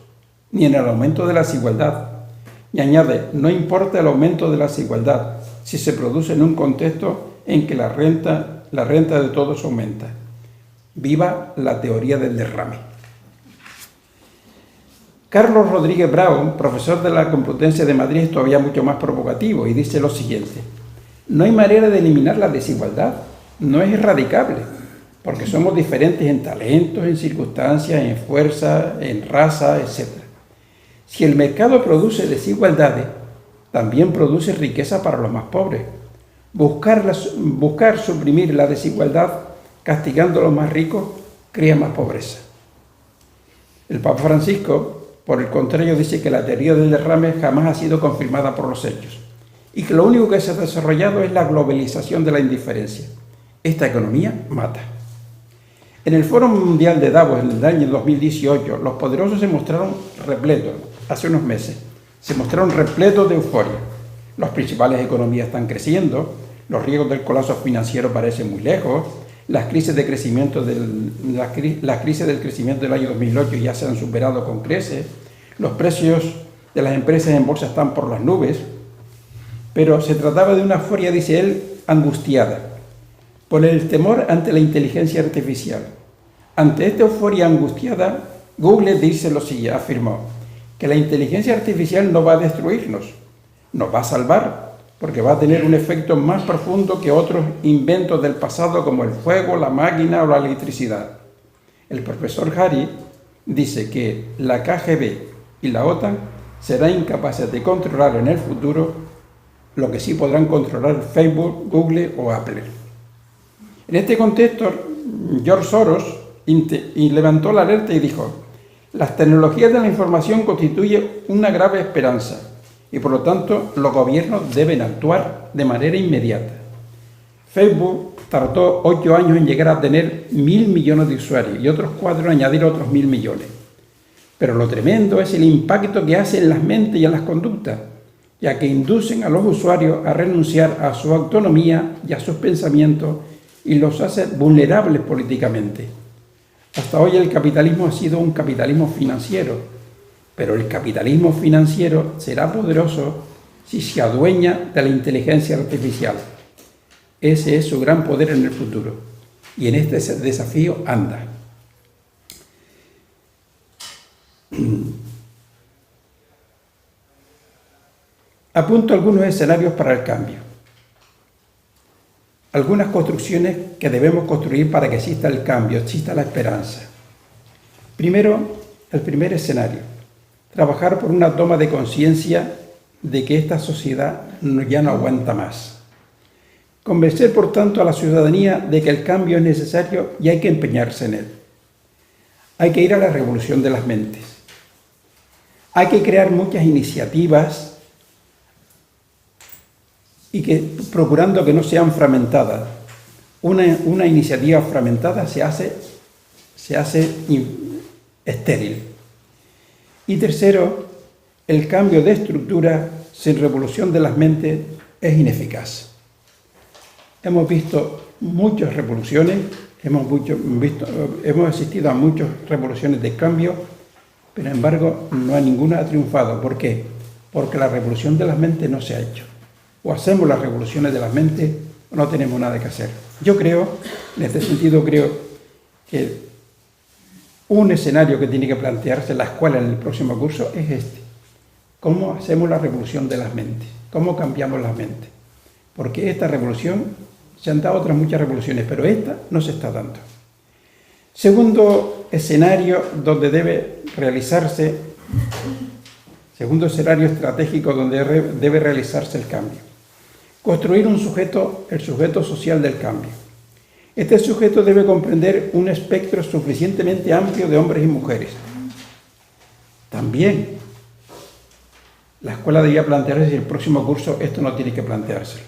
ni en el aumento de la desigualdad. Y añade: no importa el aumento de la desigualdad si se produce en un contexto en que la renta de todos aumenta. Viva la teoría del derrame. Carlos Rodríguez Brown, profesor de la Complutense de Madrid, es todavía mucho más provocativo y dice lo siguiente: no hay manera de eliminar la desigualdad, no es erradicable, porque somos diferentes en talentos, en circunstancias, en fuerza, en raza, etc. Si el mercado produce desigualdades, también produce riqueza para los más pobres. Buscar suprimir la desigualdad castigando a los más ricos crea más pobreza. El Papa Francisco, por el contrario, dice que la teoría del derrame jamás ha sido confirmada por los hechos y que lo único que se ha desarrollado es la globalización de la indiferencia. Esta economía mata. En el Foro Mundial de Davos en el año 2018, los poderosos se mostraron repletos, hace unos meses, se mostraron repletos de euforia. Las principales economías están creciendo, los riesgos del colapso financiero parecen muy lejos, las crisis del crecimiento del año 2008 ya se han superado con creces, los precios de las empresas en bolsa están por las nubes, pero se trataba de una euforia, dice él, angustiada por el temor ante la inteligencia artificial. Ante esta euforia angustiada, Google dice lo siguiente, afirmó que la inteligencia artificial no va a destruirnos, nos va a salvar, porque va a tener un efecto más profundo que otros inventos del pasado como el fuego, la máquina o la electricidad. El profesor Harry dice que la KGB y la OTAN serán incapaces de controlar en el futuro lo que sí podrán controlar Facebook, Google o Apple. En este contexto, George Soros y levantó la alerta y dijo: las tecnologías de la información constituyen una grave esperanza y por lo tanto los gobiernos deben actuar de manera inmediata. Facebook tardó 8 años en llegar a tener 1.000 millones de usuarios y otros 4 en añadir otros 1.000 millones. Pero lo tremendo es el impacto que hace en las mentes y en las conductas, ya que inducen a los usuarios a renunciar a su autonomía y a sus pensamientos y los hace vulnerables políticamente. Hasta hoy el capitalismo ha sido un capitalismo financiero, pero el capitalismo financiero será poderoso si se adueña de la inteligencia artificial. Ese es su gran poder en el futuro, y en este desafío anda. Apunto algunos escenarios para el cambio. Algunas construcciones que debemos construir para que exista el cambio, exista la esperanza. Primero, el primer escenario: trabajar por una toma de conciencia de que esta sociedad ya no aguanta más. Convencer, por tanto, a la ciudadanía de que el cambio es necesario y hay que empeñarse en él. Hay que ir a la revolución de las mentes. Hay que crear muchas iniciativas y procurando que no sean fragmentadas. Una iniciativa fragmentada se hace estéril. Y tercero, el cambio de estructura sin revolución de las mentes es ineficaz. Hemos visto muchas revoluciones, hemos asistido a muchas revoluciones de cambio, pero sin embargo no hay ninguna ha triunfado. ¿Por qué? Porque la revolución de las mentes no se ha hecho. O hacemos las revoluciones de las mentes o no tenemos nada que hacer. Yo creo, en este sentido, creo que un escenario que tiene que plantearse la escuela en el próximo curso es este: ¿cómo hacemos la revolución de las mentes? ¿Cómo cambiamos las mentes? Porque esta revolución, se han dado otras muchas revoluciones, pero esta no se está dando. Segundo escenario donde debe realizarse, segundo escenario estratégico donde debe realizarse el cambio: construir un sujeto, el sujeto social del cambio. Este sujeto debe comprender un espectro suficientemente amplio de hombres y mujeres. También la escuela debía plantearse, si el próximo curso esto no tiene que planteárselo.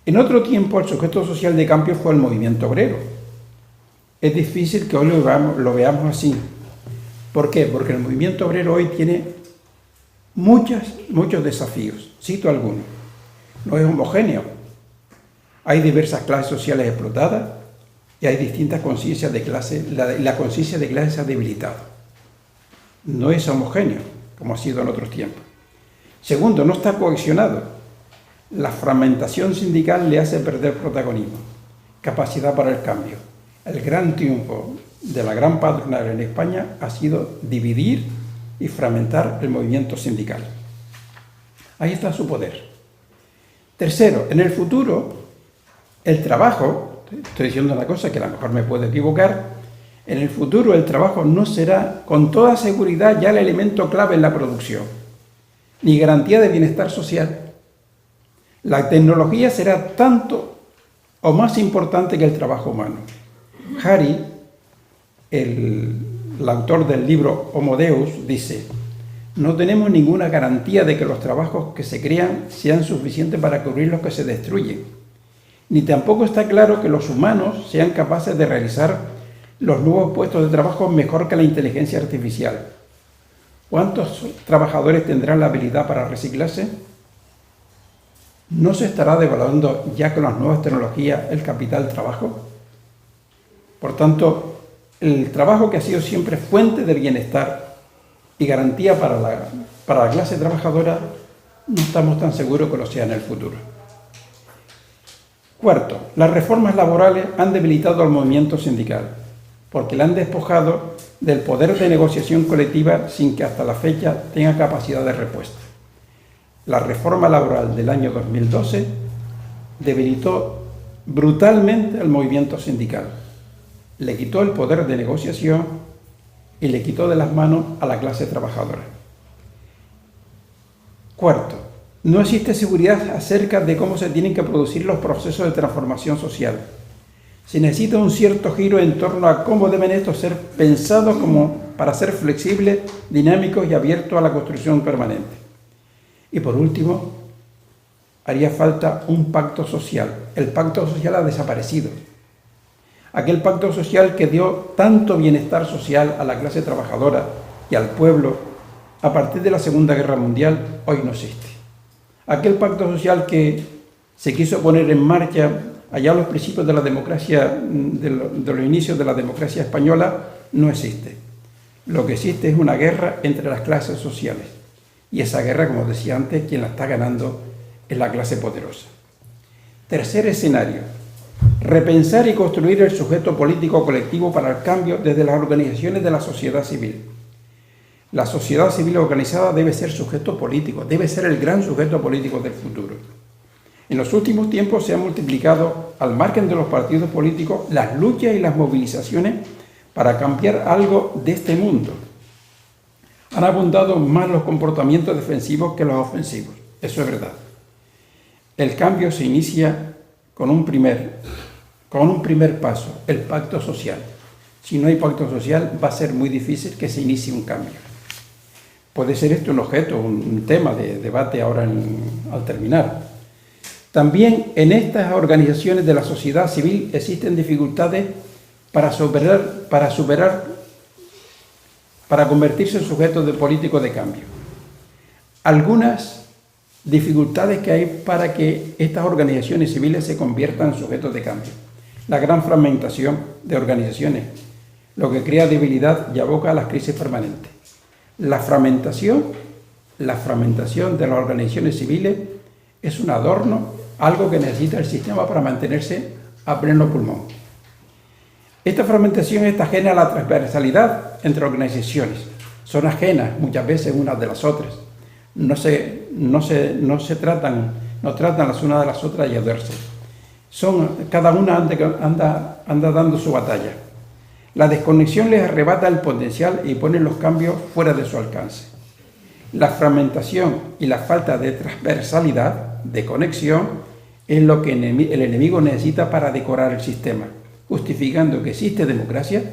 En otro tiempo, el sujeto social de cambio fue el movimiento obrero. Es difícil que hoy lo veamos así. ¿Por qué? Porque el movimiento obrero hoy tiene muchos desafíos. Cito algunos. No es homogéneo. Hay diversas clases sociales explotadas y hay distintas conciencias de clase. La conciencia de clase se ha debilitado. No es homogéneo, como ha sido en otros tiempos. Segundo, no está cohesionado. La fragmentación sindical le hace perder protagonismo, capacidad para el cambio. El gran triunfo de la gran patronal en España ha sido dividir y fragmentar el movimiento sindical. Ahí está su poder. Tercero, en el futuro, el trabajo, estoy diciendo una cosa que a lo mejor me puedo equivocar, en el futuro el trabajo no será con toda seguridad ya el elemento clave en la producción, ni garantía de bienestar social. La tecnología será tanto o más importante que el trabajo humano. Harari, el autor del libro Homo Deus, dice: no tenemos ninguna garantía de que los trabajos que se crean sean suficientes para cubrir los que se destruyen. Ni tampoco está claro que los humanos sean capaces de realizar los nuevos puestos de trabajo mejor que la inteligencia artificial. ¿Cuántos trabajadores tendrán la habilidad para reciclarse? ¿No se estará devaluando ya con las nuevas tecnologías el capital trabajo? Por tanto, el trabajo que ha sido siempre fuente de bienestar y garantía para la clase trabajadora, no estamos tan seguros que lo sea en el futuro. Cuarto, las reformas laborales han debilitado al movimiento sindical, porque le han despojado del poder de negociación colectiva sin que hasta la fecha tenga capacidad de respuesta. La reforma laboral del año 2012 debilitó brutalmente al movimiento sindical. Le quitó el poder de negociación y le quitó de las manos a la clase trabajadora. Cuarto, no existe seguridad acerca de cómo se tienen que producir los procesos de transformación social. Se necesita un cierto giro en torno a cómo deben estos ser pensados como para ser flexibles, dinámicos y abiertos a la construcción permanente. Y por último, haría falta un pacto social. El pacto social ha desaparecido. Aquel pacto social que dio tanto bienestar social a la clase trabajadora y al pueblo a partir de la Segunda Guerra Mundial, hoy no existe. Aquel pacto social que se quiso poner en marcha allá a los principios de la democracia, de los inicios de la democracia española, no existe. Lo que existe es una guerra entre las clases sociales. Y esa guerra, como decía antes, quien la está ganando es la clase poderosa. Tercer escenario: repensar y construir el sujeto político colectivo para el cambio desde las organizaciones de la sociedad civil. La sociedad civil organizada debe ser sujeto político, debe ser el gran sujeto político del futuro. En los últimos tiempos se han multiplicado, al margen de los partidos políticos, las luchas y las movilizaciones para cambiar algo de este mundo. Han abundado más los comportamientos defensivos que los ofensivos, eso es verdad. El cambio se inicia con un primer paso, el pacto social. Si no hay pacto social, va a ser muy difícil que se inicie un cambio. Puede ser esto un objeto, un tema de debate ahora al terminar. También en estas organizaciones de la sociedad civil existen dificultades para convertirse en sujetos de políticos de cambio. Algunas dificultades que hay para que estas organizaciones civiles se conviertan en sujetos de cambio. La gran fragmentación de organizaciones, lo que crea debilidad y aboca a las crisis permanentes. La fragmentación de las organizaciones civiles es un adorno, algo que necesita el sistema para mantenerse a pleno pulmón. Esta fragmentación está ajena a la transversalidad entre organizaciones. Son ajenas muchas veces unas de las otras. No tratan las unas de las otras y adversas. Cada una anda dando su batalla. La desconexión les arrebata el potencial y pone los cambios fuera de su alcance. La fragmentación y la falta de transversalidad, de conexión, es lo que el enemigo necesita para decorar el sistema, justificando que existe democracia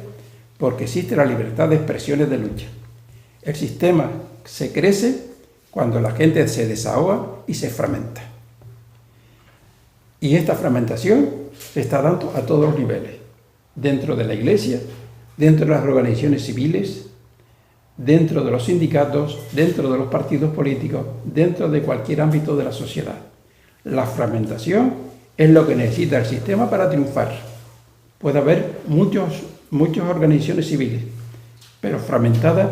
porque existe la libertad de expresiones de lucha. El sistema se crece cuando la gente se desahoga y se fragmenta. Y esta fragmentación se está dando a todos los niveles, dentro de la Iglesia, dentro de las organizaciones civiles, dentro de los sindicatos, dentro de los partidos políticos, dentro de cualquier ámbito de la sociedad. La fragmentación es lo que necesita el sistema para triunfar. Puede haber muchas organizaciones civiles, pero fragmentadas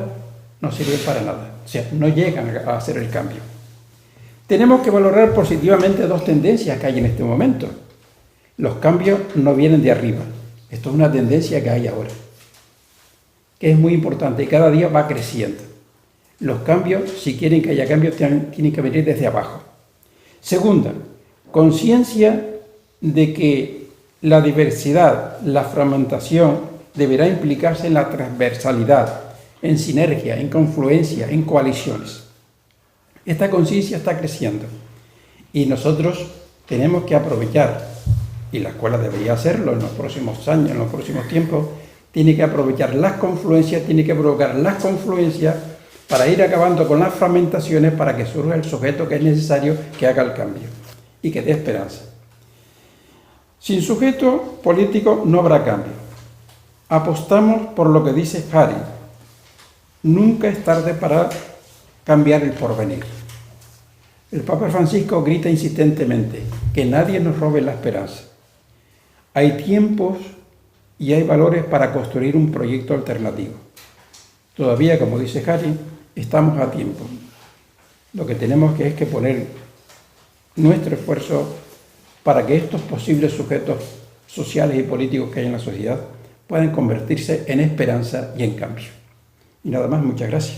no sirven para nada, o sea, no llegan a hacer el cambio. Tenemos que valorar positivamente dos tendencias que hay en este momento. Los cambios no vienen de arriba, esto es una tendencia que hay ahora, que es muy importante y cada día va creciendo. Los cambios, si quieren que haya cambios, tienen que venir desde abajo. Segunda, conciencia de que la diversidad, la fragmentación, deberá implicarse en la transversalidad, en sinergia, en confluencia, en coaliciones. Esta conciencia está creciendo y nosotros tenemos que aprovechar, y la escuela debería hacerlo en los próximos años, en los próximos tiempos, tiene que aprovechar las confluencias, tiene que provocar las confluencias para ir acabando con las fragmentaciones para que surja el sujeto que es necesario que haga el cambio y que dé esperanza. Sin sujeto político no habrá cambio. Apostamos por lo que dice Hari: nunca es tarde para cambiar el porvenir. El Papa Francisco grita insistentemente que nadie nos robe la esperanza. Hay tiempos y hay valores para construir un proyecto alternativo. Todavía, como dice Hari, estamos a tiempo. Lo que tenemos es que poner nuestro esfuerzo para que estos posibles sujetos sociales y políticos que hay en la sociedad puedan convertirse en esperanza y en cambio. Y nada más, muchas gracias.